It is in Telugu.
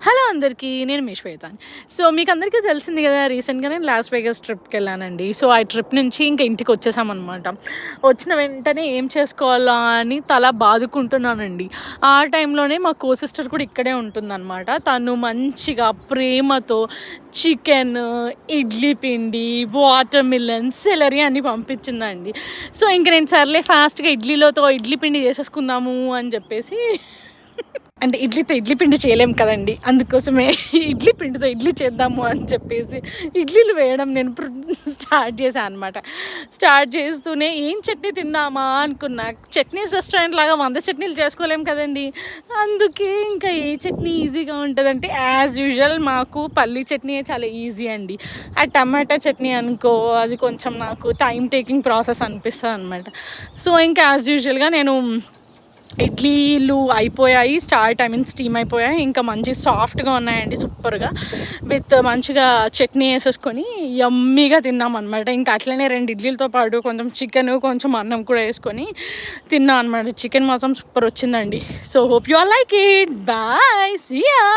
హలో అందరికీ, నేను మీ శ్వేతాని. సో మీకు అందరికీ తెలిసింది కదా, రీసెంట్గా నేను లాస్ వేగస్ ట్రిప్కి వెళ్ళానండి. సో ఆ ట్రిప్ నుంచి ఇంకా ఇంటికి వచ్చేసామన్నమాట. వచ్చిన వెంటనే ఏం చేసుకోవాలా అని తల బాదుకుంటున్నానండి. ఆ టైంలోనే మా కో సిస్టర్ కూడా ఇక్కడే ఉంటుందన్నమాట. తను మంచిగా ప్రేమతో చికెన్, ఇడ్లీ పిండి, వాటర్ మిలన్, సెలరీ అన్నీ పంపించిందండి. సో ఇంక నేను సర్లే ఫాస్ట్గా ఇడ్లీ పిండి చేసేసుకుందాము అని చెప్పేసి, అంటే ఇడ్లీ పిండి చేయలేము కదండి, అందుకోసమే ఇడ్లీ పిండితో ఇడ్లీ చేద్దాము అని చెప్పేసి ఇడ్లీలు వేయడం నేను స్టార్ట్ చేశాను అనమాట. స్టార్ట్ చేస్తూనే ఏం చట్నీ తిందామా అనుకున్నా. చట్నీస్ రెస్టారెంట్ లాగా 100 చట్నీలు చేసుకోలేము కదండి. అందుకే ఇంకా ఏ చట్నీ ఈజీగా ఉంటుందంటే యాజ్ యూజువల్ మాకు పల్లీ చట్నీ చాలా ఈజీ అండి. ఆ టమాటా చట్నీ అనుకో, అది కొంచెం నాకు టైం టేకింగ్ ప్రాసెస్ అనిపిస్తుంది అనమాట. సో ఇంకా యాజ్ యూజువల్గా నేను ఇడ్లీలు అయిపోయాయి, స్టీమ్ అయిపోయాయి. ఇంకా మంచి సాఫ్ట్గా ఉన్నాయండి, సూపర్గా, విత్ మంచిగా చట్నీ వేసేసుకొని యమ్మీగా తిన్నాం అనమాట. ఇంకా అట్లనే 2 ఇడ్లీలతో పాటు కొంచెం చికెన్, కొంచెం అన్నం కూడా వేసుకొని తిన్నాం అనమాట. చికెన్ మాత్రం సూపర్ వచ్చిందండి. So hope you all like it. Bye, see yeah.